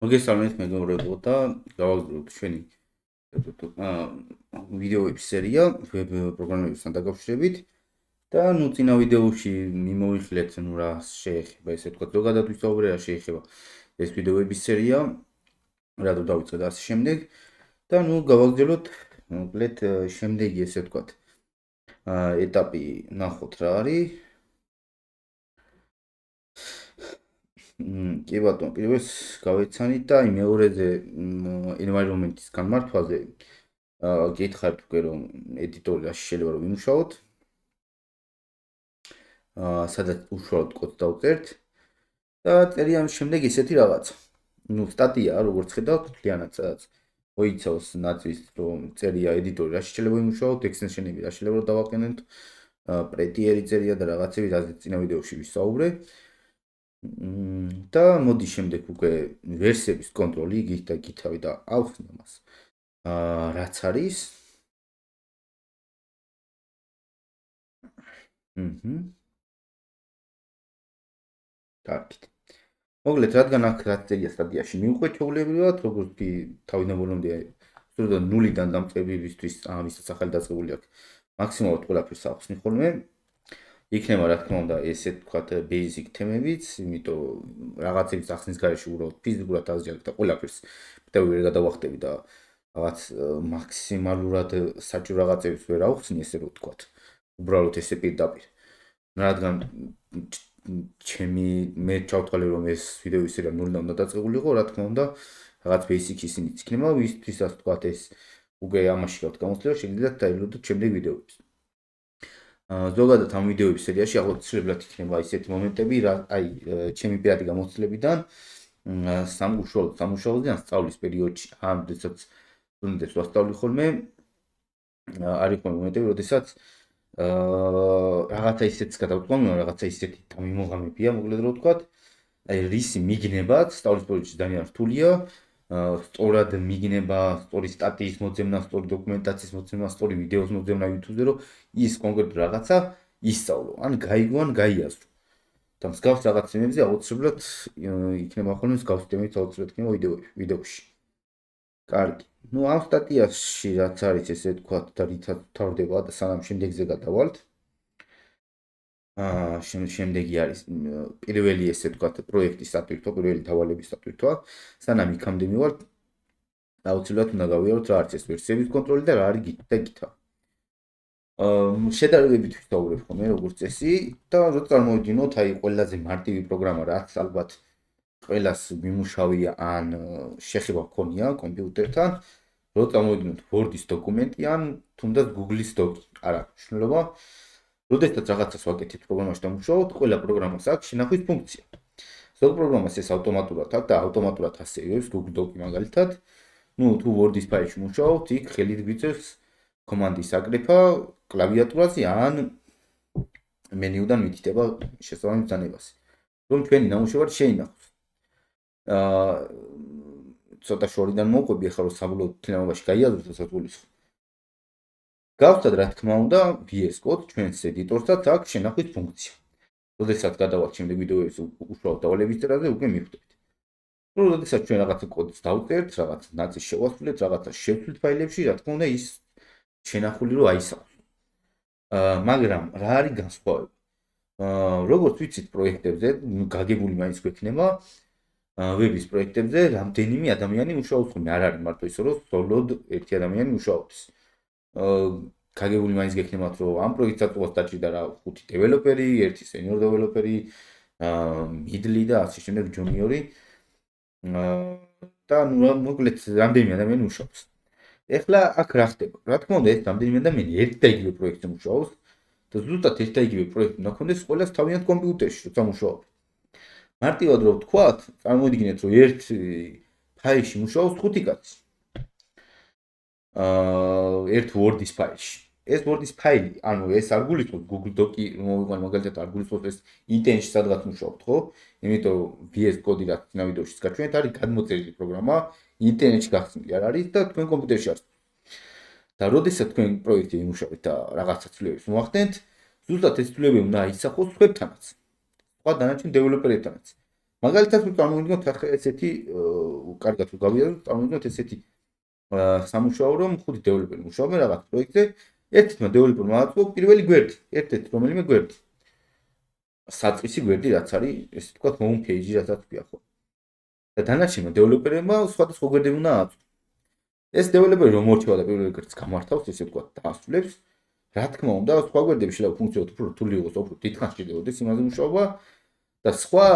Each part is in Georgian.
მოგესალმებით მეგობრებო და გავაგრძელოთ ჩვენი ვიდეოების სერია ვებ პროგრამებთან დაკავშირებით და წინა ვიდეოში მიმოვიხილეთ რა შეეხება ესე ვთქვათ ზოგადად ვისაუბრე რა შეეხება ეს ვიდეოების სერია რატო დავიწყე და ასე შემდეგ და გავაგრძელოთ მოკლედ შემდეგი ესე ვთქვათ ეტაპი ნახოთ რა არის კი ბატონო, პირველს გავეცანით და მეორეზე environment-ის განმართვაზე გითხარით უკვე რომ ედიტორი რა შეიძლება რომ ვიმუშაოთ. სადაც უშუალოდ კოდს დავწერთ და წერია ამ შემდეგ ესეთი რაღაცა. სტატია როგორც ხედავთ, მთლიანად სადაც მოიცავს ნაწილს რომ წერია ედიტორი რა შეიძლება ვიმუშაოთ, extension-ები რა შეიძლება რომ დავაყენოთ, პრეტიერი წერია და რაღაცები, რაზეც წინა ვიდეოში ვისაუბრე. და მოდი შემდეგ უკვე ვერსიების კონტროლი გითავი და ავხსნე მას. რაც არის? კარგით. მოკლედ, რადგან აქ რაც წერია სტატიაში მივყვეთ ჩაულებრივად, როგორც კი თავიდან ბოლომდე სწორედ 0-დან დამწყებებისთვის ამისაც ახალი დაწყებული აქვს. მაქსიმალურად ყველაფერს ავხსნი ხოლმე. იქნება რა თქმა უნდა ესე თქვათ basic თემებიც, იმიტომ რაღაცების ახსნის გარეშე უბრალოდ ფიზიკურად აღზრდილი და ყველაფერს მეტად ვერ გადავახტები და რაღაც მაქსიმალურად საჭირო რაღაცებს ვერ ავხსნი ესე რომ ვთქვათ. უბრალოდ ესე პირდაპირ. რადგან მე ჩავთვალე რომ ეს ვიდეო ისე რა 0-დან უნდა დაწყებულიყო, რა თქმა უნდა რაღაც basic ისინიც იქნება, ვისთვისაც ვთქვათ ეს უკვე ამაში გავთ გამოცდილება, შეგიძლიათ დაილოდოთ შემდეგ ვიდეოებს. ზოგადად ამ ვიდეოების სერიაში აუცილებლად იქნება ისეთი მომენტები, აი, ჩემი პირადი გამოცდილებიდან სამუშაოზე ან სწავლის პერიოდში, როდესაც სტუდენტებს ვასწავლი ხოლმე, არის ხოლმე მომენტები, როდესაც რაღაცა ისეთს გადავწყვეტ, რაღაცა ისეთი დამიმოღამებია, მოკლედ რომ ვთქვათ, აი, რისი მიგნებაც სწავლის პერიოდში ძალიან რთულია, სწორად მიგნება, სწორი სტატიის მოძებნა, სწორი დოკუმენტაციის მოძებნა, სწორი ვიდეოს მოძებნა YouTube-ზე, რომ ის კონკრეტული რაღაცა ისწავლო, ან გაიგო, ან გაიაზრო. და მსგავს რაღაც თემებზე აუცილებლად იქნება ხოლმე მსგავს თემით აუცილებლად იქნება ვიდეოში. კარგი. ამ სტატიაში რაც არის ესე ვთქვათ და რითაც თავდება და სანამ შემდეგზე გადავალთ. შემდეგი არის პირველი ესე ვთქვათ პროექტის სტატუსო, პირველი დავალების სტატუსო. სანამ იქამდე მივართ, აუცილებლად უნდა გავიაროთ რა არის ეს ვერსიების კონტროლი და რა არის git და github. შედარებებით ვისაუბრებ ხოლმე როგორც წესი და რო წარმოვიდგინოთ აი ყველაზე მარტივი პროგრამა რაც ალბათ ყველას მიმუშავია ან შეხება გქონია კომპიუტერთან, რო წარმოვიდგინოთ Word-ის დოკუმენტი ან თუნდაც Google-ის დოკი. არა, მნიშვნელობა როდესაც რაღაცას ვაკეთებთ პროგრამაში და ვმუშაობთ, ყველა პროგრამას აქვს შენახვის ფუნქცია. ზოგ პროგრამას ეს ავტომატურად აქვს და ავტომატურად ასეივებს Google Doc-ი მაგალითად. თუ Word-ის ფაილში მუშაობთ, იქ ხელით გვიწევს კომანდის აკრეფა კლავიატურაზე ან მენიუდან მითითება შესაბამის ბრძანებაზე. რომ ჩვენი ნამუშევარი შეინახოს. ცოტა შორიდან მოვყვები, ახლა რომ საბოლოო თემაში გაიაზროთ რასაც გულისხმობ. გავხსნათ რა თქმა უნდა VS Code ჩვენს ედიტორსაც აქვს შენახვის ფუნქცია. როდესაც გადავალთ შემდეგ ვიდეოების უშუალოდ დავალების წერაზე უკვე მივხვდებით. რომ როდესაც ჩვენ რაღაცა კოდს დავწერთ, რაღაც ნაწილს შევასრულებთ, რაღაცა შევცვლით ფაილებში, რა თქმა უნდა ის შენახული რომ აისახოს. მაგრამ რა არის განსხვავება? როგორც ვიცით პროექტებზე, გაგებული მაინც გვექნება ვების პროექტებზე რამდენიმე ადამიანი მუშაობს ხოლმე, არ არის მარტო ისე რომ სოლოდ ერთი ადამიანი მუშაობს. გაგებული მაინც გექნებათ რომ ამ პროექტს აწვას დაჭირდა რა 5 დეველოპერი, 1 სენიორ დეველოპერი, მიდლი და ასე შემდეგ ჯუნიორი. და მოკლედ რამდენიმე ადამიანი მუშაობს. ეხლა აქ რა ხდება? რა თქმა უნდა ეს რამდენიმე ადამიანი ერთ და იგივე პროექტზე მუშაობს და ზუსტად ერთ და იგივე პროექტი უნდა ქონდეს ყველას თავიანთ კომპიუტერში, როცა მუშაობთ. მარტივად რომ ვთქვათ, წარმოვიდგინეთ რომ ერთ ფაილში მუშაობს 5 კაცი. ერთ Word-ის ფაილში. ეს Word-ის ფაილი, ანუ ეს არ გულისხმობს Google Doc-ი, რომ მოვიყვანო მაგალითად არ გულისხმობს ეს Intune-ში სადღაც მუშაობთ, ხო? იმიტომ VS Code-ი რაც წინა ვიდეოშიც გაჩვენეთ, არის გადმოწერილი პროგრამა, Intune-ში გახსნილი არ არის და თქვენ კომპიუტერში არის. და როდესაც თქვენ პროექტი იმუშავებთ და რაღაცა ცვლილებებს მოახდენთ, ზუსტად ეს ცვლილებები უნდა აისახოს სხვებთანაც. სხვა დანარჩენ დეველოპერებთანაც. მაგალითად, თუ წარმოვიდგინოთ ესეთი კარგად თუ გავიაზროთ, წარმოვიდგინოთ ესეთი სამუშაო, რომ 5 დეველოპერი მუშაობენ რაღაც პროექტზე, ერთ-ერთმა დეველოპერმა აწყო პირველი გვერდი, ერთ-ერთი რომელიმე გვერდი. საწყისი გვერდი, რაც არის, ესე ვთქვათ, home page-ი, რასაც ქვია ხო. და დანარჩენმა დეველოპერებმა სხვადასხვა გვერდები უნდა აწყო. ეს დეველოპერი რომ მორჩება და პირველ რიგში გამართავს, ესე ვთქვათ, დაასრულებს, რა თქმა უნდა, სხვა გვერდები შეიძლება ფუნქციოთ უფრო რთული იყოს, უფრო დიდხანს სჭირდებოდეს იმაზე მუშაობა და სხვა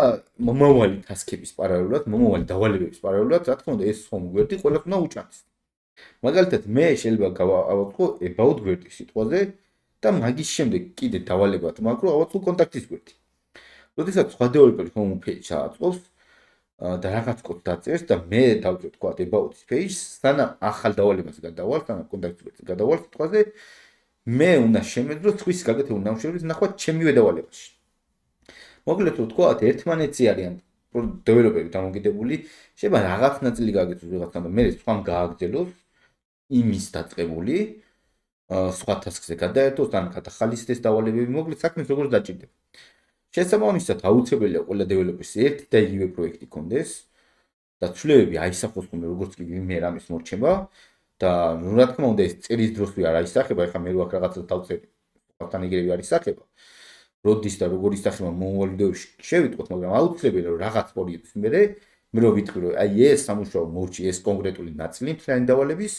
მომავალი ტასკების პარალელურად, მომავალი დავალებების პარალელურად, რა თქმა უნდა, ეს home გვერდი ყველას უნდა უჭამდეს. მაგალითად, მე შეიძლება ავაწყო about გვერდი სიტყვაზე და მაგის შემდეგ კიდე დავალებად მაქვს, რომ ავაწყო კონტაქტის გვერდი. როდესაც სხვა დეველოპერი home page აწყობს და რაღაც კოდს დაწერს და მე დავწერთ თქვა about page, სანამ ახალ დავალებას გადავალ, სანამ კონტაქტის გვერდზე გადავალ სიტყვაზე, მე უნდა შემეძლო სხვის გაკეთებული ნამუშევრების ნახვა ჩემივე დავალებაში. მოკლედ რომ თქვა, ერთმანეთზე არიან დეველოპერები დამოკიდებული, შეიძლება რაღაც ნაწილი გააკეთოს ვიღაცამ და მე სხვამ გააგრძელოს იმის დაწყებული, სხვა ტასკზე გადაერთოს, ან გადახალისდეს დავალებები, მოკლედ საქმეს როგორც დაჭირდება. შესაბამისად, აუცილებელია ყველა დეველოპერს ერთი და იგივე პროექტი კონდეს და ცვლილებები აისახოს ხოლმე როგორც კი ვინმე რამის მორჩება და რა თქმა უნდა ეს წერის დროს არ აისახება, ეხლა მე რო აქ რაღაცას დავწერ, სხვათან იგივე არის სახება. როდის და როგორ ისახება მომავალდეებში შევიტყვოთ, მაგრამ აუცილებელია რომ რაღაც პერიოდის მერე მე რო ვიტყვი რომ აი ეს სამუშაო მორჩი, ეს კონკრეტული ნაწილი მთლიანი დავალების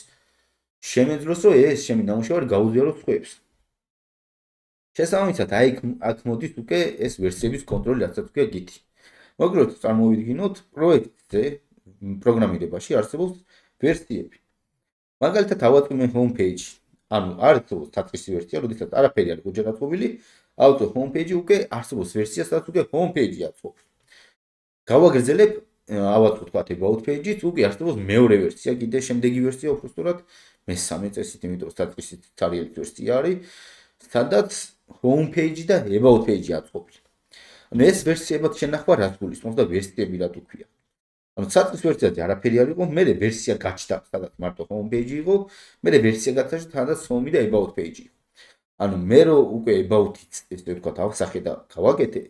შემეძლოს რომ ეს ჩემი ნამუშევარი გაუზიაროს სხვებს. შესაბამისად, აქ მოდის უკვე ეს ვერსიების კონტროლი, რასაც ქვია Git. მოკლედ წარმოვიდგინოთ, პროექტზე პროგრამირებაში არსებობს ვერსიები. მაგალითად, ავაწყო მე home page, ანუ არსებობს საწყისი ვერსია, როდესაც არაფერი არ გოჯერ აწყობილი, ავაწყო home page უკვე არსებობს ვერსია, სადაც უკვე home page-ი აწყობს. გავაგრძელებ, ავაწყო თქვა about page-იც, უკვე არსებობს მეორე ვერსია, კიდე შემდეგი ვერსია, უბრალოდ მესამე წესით, იმიტომ საწყისი ცარიელი ვერსია არის, სადაც home page და about page-ი აწყობილი. ანუ ეს ვერსიებად შენახვა რაც გულისხმობს და ვერსიები რა თუ ქვია. ანუ საწყის ვერსიაზე არაფერი არ იყო, მერე ვერსია გაჩნდა, სადაც მარტო home page იყო, მერე ვერსია გაჩნდა, სადაც home და about page იყო. ანუ მე რო უკვე about-იც ესე ვთქვათ ავსახე და გავაკეთე,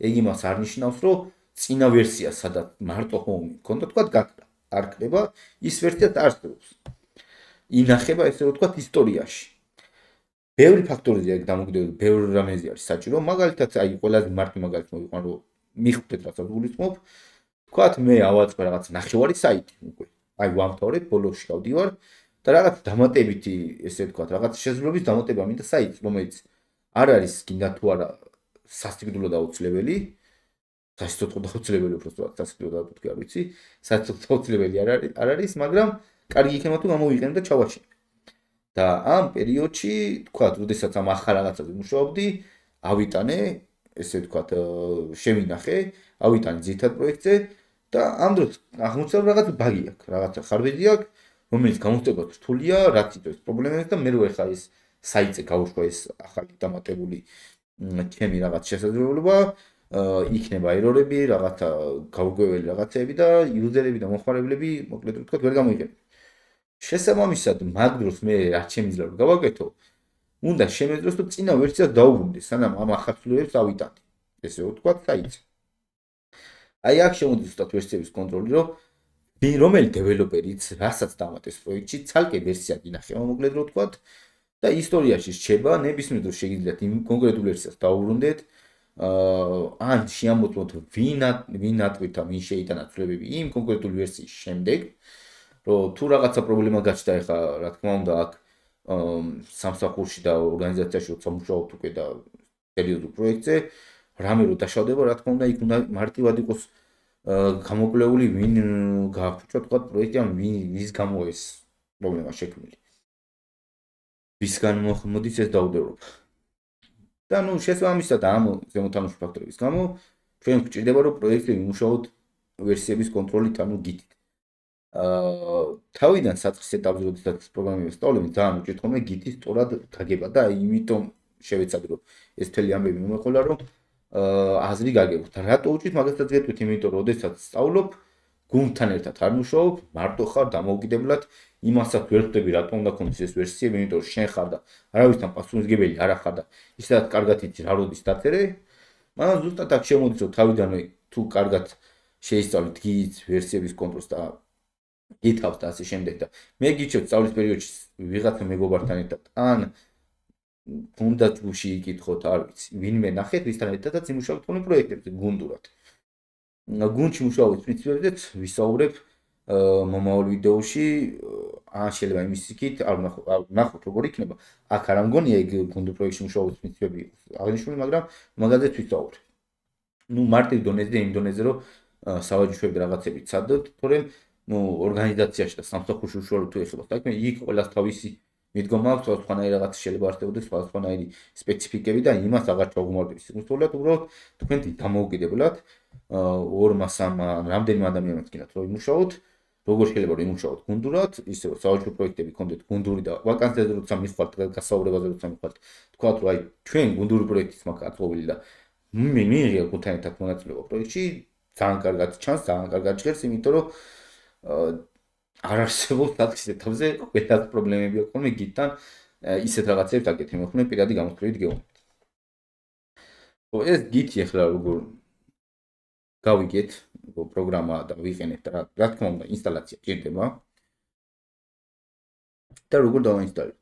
ეგ იმას არ ნიშნავს, რომ წინა ვერსია, სადაც მარტო home მქონდა, თქვათ გაკრა. არ ხდება, ის ვერსიაც არსებობს. ინახება ესე ვთქვათ ისტორიაში. ბევრი ფაქტორია ეგ დამოკიდებული, ბევრი რამეზე არის საჭირო. მაგალითად, აი ყველაზე მარტო მაგალითად მოვიყვან, რომ მიხვდეთ რასაც გულისხმობ. თქვათ მე ავაწყე რაღაც ნახევარი საიტი უკვე. აი ვამთავრებ, ბოლოში გავდივარ და რაღაც დამატებითი, ესე ვთქვათ, რაღაც შესრულების დამატება მინდა საიტს, რომელიც არ არის კიდე თუ არა სასტიკდულო დაუცლებელი. სასტიკდულო დაუცლებელი უბრალოდ სასტიკდულო დაუცლებელი არ ვიცი. სასტიკდულო დაუცლებელი არ არის, მაგრამ კარგი იქნება თუ გამოვიყენო და ჩავაშინე. და ამ პერიოდში, თქვათ, როდესაც ამ ახალ რაღაცაზე მუშაობდი, ავიტანე, ესე ვთქვათ, შევინახე, ავიტანე ძირითად პროექტზე და ამ დროს აღმოჩნდა რომ რაღაც ბაგი აქვს, რაღაცა ხარვედი აქვს, რომელიც გამოწვევა რთულია, რაც იწვევს პრობლემებს და მე რო ეხა ეს საიტზე გავუშვა ეს ახალი დამატებული ჩემი რაღაც შესაძლებლობა, იქნება ერორები, რაღაცა გაურკვეველი რაღაცები და იუზერები და მომხმარებლები, მოკლედ ვთქვათ, ვერ გამოიყენებენ. შესაბამისად, მაგ დროს მე რაც შემიძლია რომ გავაკეთო, უნდა შემეძლოს რომ წინა ვერსიას დაუბრუნდე, სანამ ამ ახალ ცვლილებებს ავიტანე. ესე ვთქვათ, საიტზე. აი აქ შემოდის ზუსტად ვერსიების კონტროლი, რომ რომელი დეველოპერიც რასაც დამატეს პროექტში, ცალკე ვერსია გინახება, მოკლედ რომ ვთქვათ, და ისტორიაში რჩება, ნებისმიერ დროს შეგიძლიათ იმ კონკრეტულ ვერსიას დაუბრუნდეთ, ან შეამოწმოთ ვინ ატვირთა, ვინ შეიტანა ცვლილებები იმ კონკრეტული ვერსიის შემდეგ. რომ თუ რაღაცა პრობლემა გაჩნდა, ეხლა რა თქმა უნდა აქ სამსახურში და ორგანიზაციაში როცა მუშაობთ უკვე და პერიოდულ პროექტზე, რამე რო დაშავდება, რა თქმა უნდა იქ უნდა მარტივად იყოს გამოკვლეული ვინ გააფუჭა თქვა პროექტი, ან ვის გამო ეს პრობლემა შექმნილი. ვისგან მოდის ეს დაუდევრობა. და ნუ შესაბამისად ამ ზემოთანუში ფაქტორების გამო ჩვენ გვჭირდება რომ პროექტზე ვიმუშაოთ ვერსიების კონტროლით, ანუ Git-ით. თავიდან საწყის ეტაპზე როდესაც პროგრამირებას სწავლობთ, ძალიან უჭირთ ხოლმე Git-ის სწორად გაგება და იმიტომ შევეცადე რომ ეს მთელი ამბები მომეყოლა რომ აზრი გაგებოთ. რატო უჭირთ მაგასაც გეტყვით, იმიტომ რომ როდესაც სწავლობ, გუნდთან ერთად არ მუშაობ, მარტო ხარ დამოუკიდებლად, იმასაც ვერ ხვდები რატომ უნდა გქონდეს ეს ვერსიები, იმიტომ რომ შენ ხარ და არავისთან პასუხისმგებელი არ ახარ და ისედაც კარგად იცი რა როდის დაწერე, მაგრამ ზუსტად აქ შემოდის რომ თავიდანვე თუ კარგად შეისწავლით Git ვერსიების კონტროლს და GitHub და ასე შემდეგ და მე გიჩვენებთ სწავლის პერიოდში ვიღაცა მეგობართან ერთად ან უნდა ჯგუფში იკითხოთ, არ ვიცი, ვინმე ნახეთ, ვისთან ერთადაც იმუშავებთ ხოლმე პროექტებზე გუნდურად. გუნდში მუშაობის პრინციპებზეც ვისაუბრებ მომავალ ვიდეოში, შეიძლება იმის იქით არ ვნახოთ როგორ იქნება. აქ არ ამგონია ეგ გუნდურ პროექტში მუშაობის პრინციპები აღნიშნული, მაგრამ მაგაზეც ვისაუბრებ. ნუ მარტივ დონეზე, იმ დონეზე, რომ სავაჯიშოები რაღაცები ცადოთ, თორემ ნუ ორგანიზაციაში და სამსახურში უშუალოდ თუ ეხება საქმე, იქ ყველას თავისი მიდგომა აქვს, სხვადასხვანაირი რაღაც შეიძლება არსებობდეს სხვადასხვანაირი სპეციფიკები და იმას აღარ ჩავგუმარდები სიკუთრებულად, უბრალოდ თქვენ დამოუკიდებლად ორმა სამმა რამდენიმე ადამიანს გინდათ რომ იმუშაოთ, როგორ შეიძლება რომ იმუშაოთ გუნდურად, ისე რომ საავადმყოფო პროექტები გქონდეთ გუნდური და ვაკანსიაზე როცა მიხვალთ, გასაუბრებაზე როცა მიხვალთ, თქვათ რომ აი ჩვენ გუნდური პროექტის მაქვს აწყვობილი და მიიღია გუნდთან ერთად მონაწილეობა პროექტში, ძალიან კარგად ჩანს, ძალიან კარგად ჟღერს, იმიტომ რომ არ არსებობს თათქის ეტაპზე ყველას პრობლემები აქვს ხოლმე გიტთან ისეთ რაღაცებს აკეთებ, მოხმე პირადი გამოსვლით გეუბნებით. ხო, ეს გიტი ახლა როგორ გავიგეთ პროგრამა და ვიყენებთ რა თქმა უნდა ინსტალაცია ჭირდება და როგორ დავაინსტალებთ.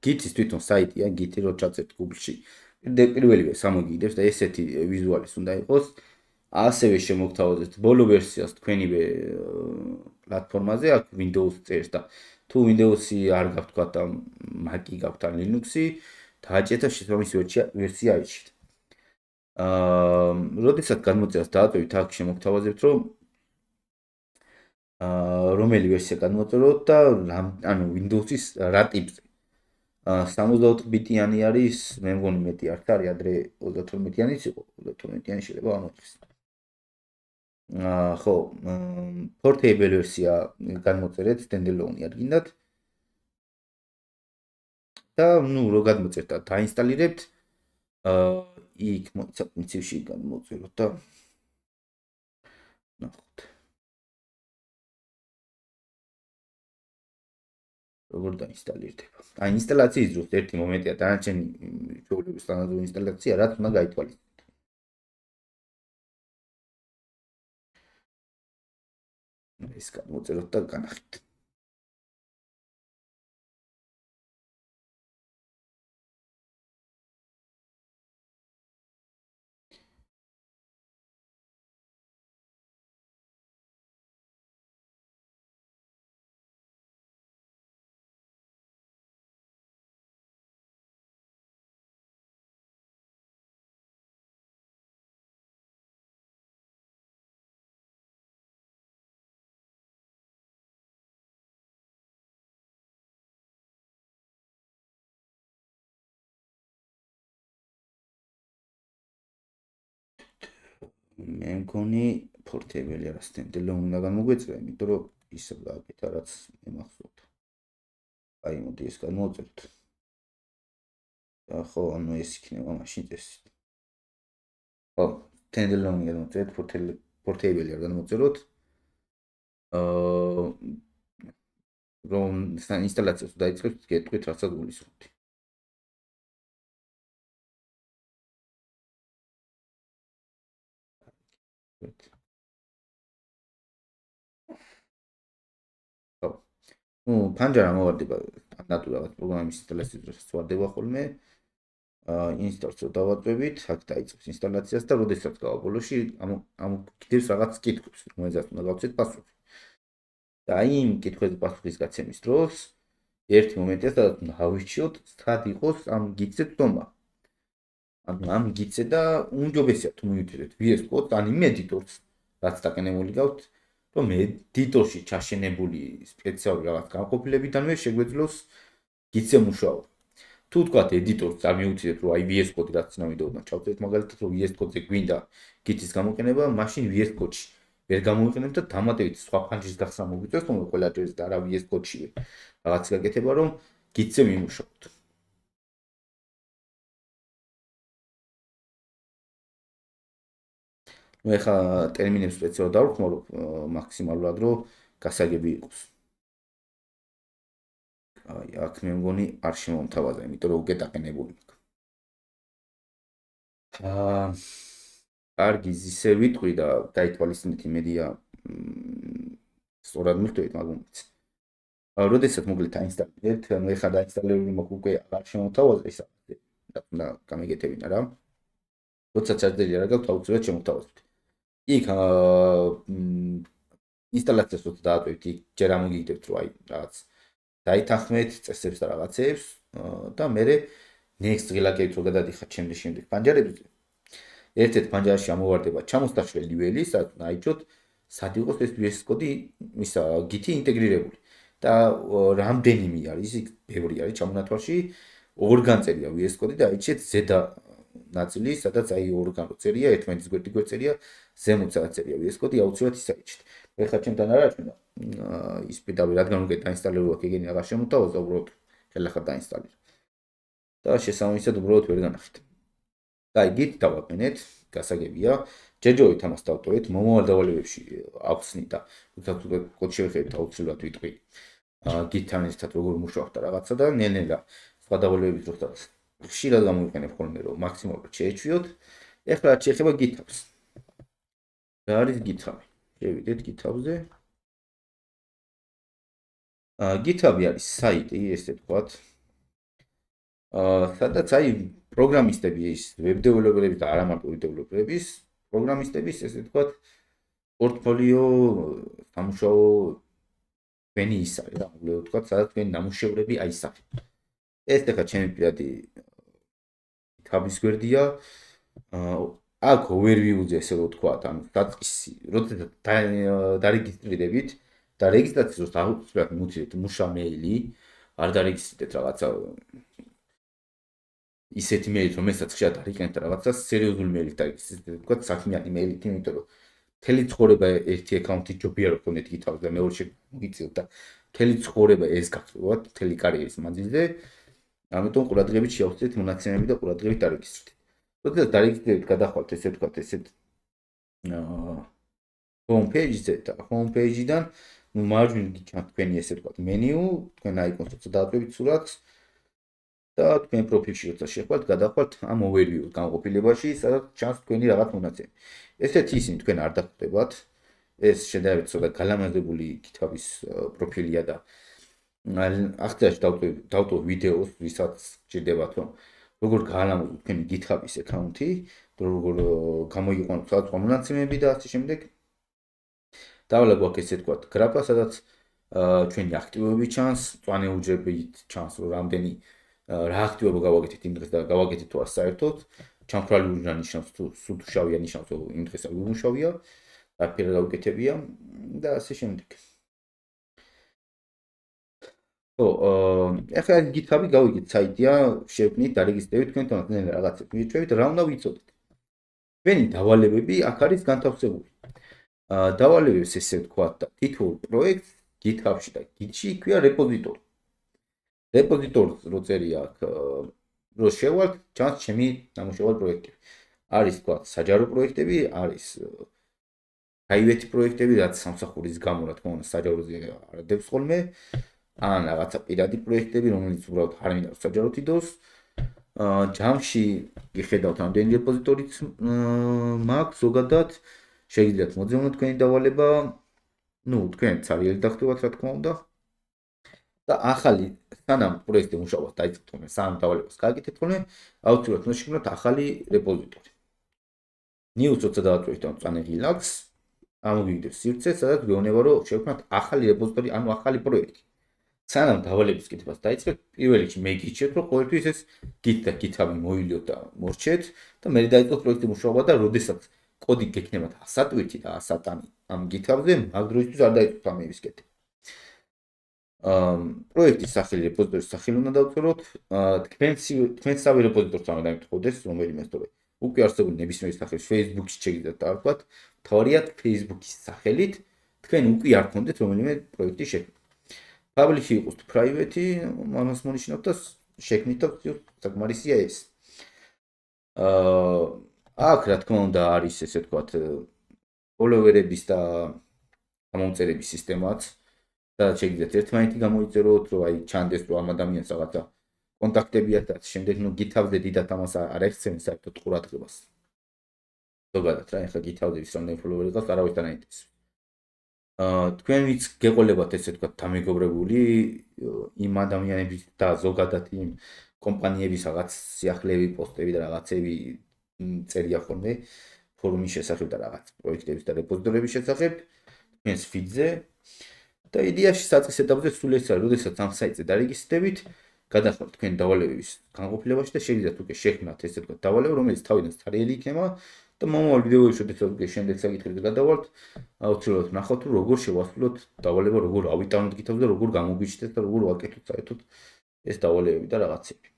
გიტის თვითონ საიტია, გიტი რო ჩაწერთ Google-ში. პირველივე სამოგიდებს და ესეთი ვიზუალის უნდა იყოს. ასევე შემოგთავაზებთ ბოლო ვერსიას თქვენივე პლატფორმაზე, აქ Windows წერს და თუ Windows-ი არ გაქვთ თქვა და Mac-ი გაქვთ ან Linux-ი, დააჭერთ და შესაბამისი ვერსია აიჩით. როდესაც გადმოწერას დააწევით, აქ შემოგთავაზებთ, რომ რომელი ვერსია გადმოწეროთ და ანუ Windows-ის რა ტიპზე. 64 ბიტიანი არის, მე მგონი მეტი არ არის, ადრე 32-იანიც იყო, 32-იანი შეიძლება ამოწეს. ხო, portable ვერსია გადმოწერეთ, standalone არ გინდათ. და ნუ რო გადმოწერთ და დაინსტალირებთ, იქ მოიცავ პრინციპში გადმოწეროთ და ნახოთ. როგორ დაინსტალირდება. აი ინსტალაციის დროს ერთი მომენტია, დანარჩენი ჩვეულების სტანდარტული ინსტალაცია, რაც უნდა გაითვალისწინოთ. ეს გადმოწეროთ და განახით. მე მგონი portable არა standalone უნდა გამოგვეწრა, იმიტომ რომ ისე გააკეთა რაც მე მახსოვთ. აი მოდი ეს გადმოვწერთ. ხო, ანუ ეს იქნება მაშინ წესით. ხო, standalone გადმოვწერთ, portable არ გადმოვწეროთ. რომ ინსტალაციას დაიწყებთ, გეტყვით რასაც გულისხმობთ. ხო. ნუ ფანჯარა მოვარდება სტანდარტულ რაღაც პროგრამის ინსტალაციის დროს ვარდება ხოლმე. ინსტალს რო დავაწვევით, აქ დაიწყებს ინსტალაციას და როდესაც გავა ბოლოში, ამ კიდევს რაღაც კითხვებს, რომელზეც უნდა გავცეთ პასუხი. და აი იმ კითხვებზე პასუხის გაცემის დროს ერთი მომენტია, სადაც უნდა ავირჩიოთ, სად იყოს ამ გიტზე ცდომა. ანუ ამ გიტზე და უმჯობესია თუ მივიწერეთ VS Code ან იმ ედიტორს, რაც დაკენებული გაქვთ, რომ ედიტორში ჩაშენებული სპეციალური რაღაც განყოფილებიდანვე შეგვეძლოს გიტზე მუშაობა. თუ თქვათ ედიტორს არ მივუწიეთ, რომ აი VS Code რაც წინავიდეოდან ჩავწერეთ, მაგალითად რომ VS Code-ზე გვინდა გიტის გამოყენება, მაშინ VS Code-ში ვერ გამოვიყენებთ და დამატებით სხვა ფანჯრის გახსნა მოგვიწევს, თუმცა ყველა ჯერს და არა VS Code-ში რაღაც გაკეთება, რომ გიტზე მიმუშაოთ. ნუ ეხა ტერმინებს სპეციალურად დავხმარებ მაქსიმალურად, რომ გასაგები იყოს. აი, აქ მე მგონი არ შემომთავაზა, იმიტომ რომ უკვე დაყენებული მაქვს. კარგი, ისე ვიტყვი და დაითვალისწინეთ იმედია სწორად მიხვდებით, მაგრამ როდესაც მოგლეთ აინსტალირებთ, ანუ ეხლა დაინსტალირებული მაქვს უკვე არ შემომთავაზა ის და გამიგეთებინა რა. როცა ჩაძელი არ გაქვთ, აუცილებლად შემოგთავაზებთ. იქ ინსტალაციას როცა დაატოვებთ, იქ ჯერ ამოგიგდებთ, რომ აი რაღაც დაითანხმეთ წესებს და რაღაცებს და მერე next ღილაკებით რო გადადიხართ შემდეგ პანჯარებზე. ერთ-ერთ პანჯარაში ამოვარდება ჩამოსტაშველი ველი, სადაც აიჩოთ სად იყოს ეს VS კოდი ისა Git-ი ინტეგრირებული. და რამდენიმე არის, იქ ბევრი არის ჩამონათვალში, ორგანწერია VS კოდი და აიჩეთ ზედა ნაწილი, სადაც აი ორგანო წერია, ერთმანეთის გვერდი წერია, ზემოთ სადაც წერია VS კოდი, აუცილებლად ის აიჩეთ. ეხლა ჩემთან არ აჩვენა ის პირდაპირ, რადგან უკვე დაინსტალირებული აქვს, ეგენი აღარ შემოთავაზა, უბრალოდ ხელახლა დაინსტალირე. და შესაბამისად უბრალოდ ვერ განახით. აი, Git დავაყენეთ, გასაგებია. ჯერჯერობით ამას დავტოვეთ, მომავალ დავალებებში ავხსნი და თუნდაც უკვე კოდში შევხედეთ, აუცილებლად ვიტყვი. Git-თან ერთად როგორ მუშაობთ და რაღაცა და ნელ-ნელა სხვა დავალებებით როცა ხშირად გამოვიყენებ ხოლმე, რომ მაქსიმალურად შეეჩვიოთ. ეხლა რაც შეეხება GitHub-ს. რა არის GitHub-ი? შევიდეთ GitHub-ზე. GitHub-ი არის საიტი, ესე ვთქვათ. სადაც აი პროგრამისტები ის ვებ დეველოპერების და არა მარტო ვებ დეველოპერების პროგრამისტების ესე ვთქვათ პორტფოლიო სამუშაო თქვენი ის არის რა მოკლედ ვთქვათ სადაც თქვენი ნამუშევრები აისახეთ. ეს ახლა ჩემი პირადი GitHub-ის გვერდია. აქ overview-ზე ესე ვთქვათ, ანუ დაწყისი, როდესაც დარეგისტრირებით და რეგისტრაციას აუცილებლად მივუწიეთ მუშა მეილი, არ დარეგისტრირეთ რაღაცა ისეთი მეილით, რომელსაც ხშირად არ იყენებთ რაღაცა სერიოზული მეილით დარეგისტრირეთ, ვთქვათ, საქმიანი მეილით, იმიტომ რომ მთელი ცხოვრება ერთი აკაუნთით ჯობია რომ გქონდეთ GitHub-ზე და მეორე შეგიძლიათ და მთელი ცხოვრება ეს გახსოვთ, მთელი კარიერის მანძილზე. ამიტომ ყურადღებით შეავსეთ მონაცემები და ყურადღებით დარეგისტრირეთ. როდესაც დარეგისტრირებით, გადახვალთ ესე ვთქვათ, ესეთ home page-ზე და home page-დან მარჯვნივ გიჩანთ თქვენი ესე ვთქვათ მენიუ, თქვენ აიკონს როცა დაატოვებთ სურათს და თქვენ პროფილში როცა შეხვალთ, გადახვალთ ამ overview განყოფილებაში, სადაც ჩანს თქვენი რაღაც მონაცემები. ესეთი ისინი თქვენ არ დახვდებათ. ეს შედარებით ცოტა გალამაზებული GitHub-ის პროფილია და ახლა დავტოვ ვიდეოს, ვისაც გჭირდებათ, რომ როგორ გაალამაზოთ თქვენი GitHub-ის აკაუნთი, როგორ გამოიყვანოთ სხვადასხვა მონაცემები და ასე შემდეგ. დავალაგო აქ ესე ვთქვათ გრაფა, სადაც ჩვენი აქტივობები ჩანს, მწვანე უჯრედით ჩანს, რომ რამდენი რა აქტივობა გავაკეთეთ იმ დღეს და გავაკეთეთ თუ არ საერთოდ. ჩამქრალი უჯრედი ნიშნავს თუ სულ შავია ნიშნავს რომ იმ დღეს არ ვიმუშავია, რაფერა გავაკეთებია და ასე შემდეგ. ეხლა GitHub-ი გავიგეთ საიტია, შევქმნით, დარეგისტრირებით, თქვენ თვითონ რაღაცებს მივიჩვევით, რა უნდა ვიცოდეთ. თქვენი დავალებები აქ არის განთავსებული. დავალებებს ესე ვთქვათ და თითოეულ პროექტს GitHub-ში და Git-ში იქვია რეპოზიტორი. რეპოზიტორს რო წერია აქ რო შევალთ, ჩანს ჩემი ნამუშევარ პროექტები. არის ვთქვათ საჯარო პროექტები, არის private პროექტები, რაც სამსახურის გამო რა თქმა უნდა საჯაროზე არ დებს ხოლმე. ან რაღაცა პირადი პროექტები, რომელიც უბრალოდ არ მინდა საჯაროდ იდოს. ჯამში იხედავთ ამდენი რეპოზიტორიც მაქვს ზოგადად. შეგიძლიათ მოძებნოთ თქვენი დავალება. ნუ თქვენ ცარიელი დახტევათ რა თქმა უნდა. და ახალი სანამ პროექტი მუშაობას დაიწყებთ ხოლმე, სანამ დავალებას გააკეთებთ ხოლმე, აუცილებლად უნდა შექმნათ ახალი რეპოზიტორი. News როცა დააწვევით ამ მწვანე ღილაკს, ამოვიგდებს სივრცე, სადაც გვეუბნება რომ შევქმნათ ახალი რეპოზიტორი, ანუ ახალი პროექტი. სანამ დავალების კითხვას დაიწყებთ, პირველ რიგში მე გიჩვენებთ, რომ ყოველთვის ეს Git და GitHub-ი მოილიოთ და მორჩეთ და მე დაიწყოთ პროექტი მუშაობა და როდესაც კოდი გექნებათ 100 ტვირთი და 100 ტანი ამ GitHub-ზე, მაგ დროისთვის არ დაიწყოთ ამების კეთება. პროექტის სახელი, რეპოზიტორის სახელი უნდა დავწეროთ, თქვენსავე რეპოზიტორს უნდა დამეთხოვდეს, რომელიმე სწორედ უკვე არსებული ნებისმიერი სახელი Facebook-ში შეგიძლიათ დავთქვათ, თავარია Facebook-ის სახელით, თქვენ უკვე არ გქონდეთ რომელიმე პროექტი შექმნა. Public-ი იყოს თუ private-ი, ამას მონიშნავთ და შექმნით და საკმარისია ეს. აქ რა თქმა უნდა არის ესე ვთქვათ follower-ების და გამომწერების სისტემაც. სადაც შეგიძლიათ ერთმანეთი გამოიწეროთ, რომ აი ჩანდეს, რომ ამ ადამიანს რაღაცა კონტაქტები აქვს და შემდეგ ნუ GitHub-ზე დიდად ამას არ ეხცენ საერთოდ ყურადღებას. ზოგადად რა, ეხლა GitHub-ზე რამდენი ფოლოვერი ყავს, არავის არ აინტერესებს. თქვენ ვიც გეყოლებათ ესე თქვა დამეგობრებული იმ ადამიანების და ზოგადად იმ კომპანიების რაღაც სიახლეები, პოსტები და რაღაცები წერია ხოლმე ფორუმის შესახებ და რაღაც პროექტების და რეპოზიტორიების შესახებ თქვენს ფიდზე და იდეაში საწყის ეტაპზე სულ ეს არის, როდესაც ამ საიტზე დარეგისტრირდებით, გადახართ თქვენ დავალებების განყოფილებაში და შეგიძლიათ უკვე შექმნათ ესე თქვა დავალება, რომელიც თავიდან ცარიელი იქნება და მომავალ ვიდეოებში, როდესაც უკვე შემდეგ საკითხებზე გადავალთ, აუცილებლად ნახავთ, რომ როგორ შევასრულოთ დავალება, როგორ ავიტანოთ GitHub-ზე და როგორ გამოგვიჩნდეს და როგორ ვაკეთოთ საერთოდ ეს დავალებები და რაღაცები.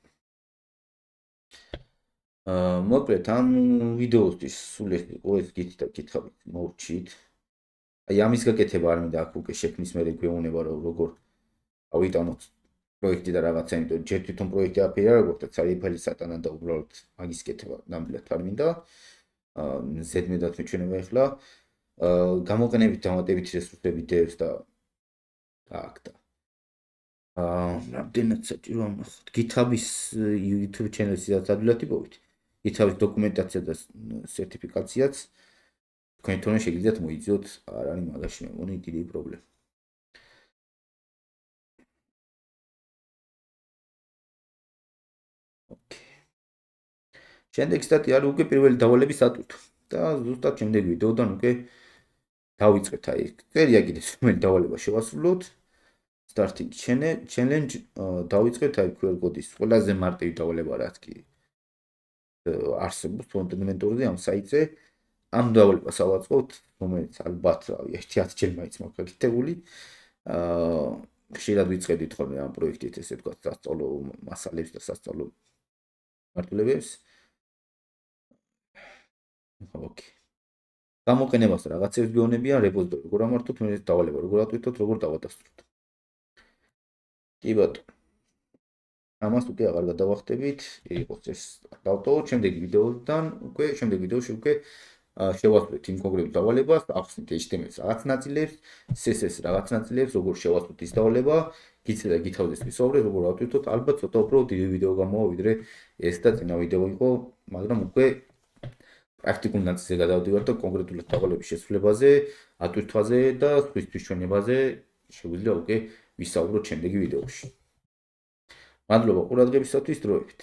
მოკლედ ამ ვიდეოსთვის სულ ეს იყო, ეს GitHub-ით მოვჩით. აი ამის გაკეთება არ მინდა აქ უკვე შექმნის მერე გვეუბნება, რომ როგორ ავიტანოთ პროექტი და რაღაცა, იმიტომ ჯერ თვითონ პროექტი აფერია როგორც ცარი ფაილი სატანა და უბრალოდ მაგის კეთება ნამდვილად არ მინდა. ზედმეტად მიჩვენება ახლა გამოყენებით დამატებით რესურსები devs და აქ და რამდენად საჭირო ამახოთ GitHub-ის YouTube channel-საც ადვილად იპოვეთ. GitHub-ის დოკუმენტაცია და სერტიფიკაციაც თქვენ თვითონ შეგიძლიათ მოიძიოთ, არ არის მაგაში მე მგონი დიდი პრობლემა. შემდეგ სტატია არის უკვე პირველი დავალების ატვირთვა და ზუსტად შემდეგ ვიდეოდან უკვე დავიწყეთ აი წერია კიდე რომელი დავალება შევასრულოთ starting challenge დავიწყეთ აი QR კოდის ყველაზე მარტივი დავალება რაც კი არსებობს ფუნდამენტურზე ამ საიტზე ამ დავალებას ავაწყობთ რომელიც ალბათ რავი 1-10 ჯერ მაინც მაქვს გაკეთებული ხშირად ვიწყებდით ხოლმე ამ პროექტით ესე ვთქვათ სასწავლო მასალებს და სასწავლო მარტივებებს ოკეი. გამოყენებას რაღაცებს გეუბნებიან რეპოზიტორი როგორ ამართოთ, მე დავალება როგორ ატვირთოთ, როგორ დავადასტუროთ. კი ბატონო. ამას უკვე აღარ გადავახტებით, იყოს ეს დავტოვოთ შემდეგი ვიდეოდან, შემდეგ ვიდეოში უკვე შევასრულეთ იმ კონკრეტულ დავალებას, ახსნით HTML-ს რაღაც ნაწილებს, CSS რაღაც ნაწილებს, როგორ შევასრულოთ ის დავალება, გიცედა GitHub-ზე ვისაუბრეთ, როგორ ავტვირთოთ, ალბათ ცოტა უფრო დიდი ვიდეო გამოვა, ვიდრე ეს და წინა ვიდეო იყო, მაგრამ უკვე პრაქტიკულ ნაწილზე გადავდივარ და კონკრეტულად დავალების შესრულებაზე, ატვირთვაზე და სხვისთვის ჩვენებაზე შეგვიძლია უკვე ვისაუბროთ შემდეგი ვიდეოში. მადლობა ყურადღებისათვის, დროებით.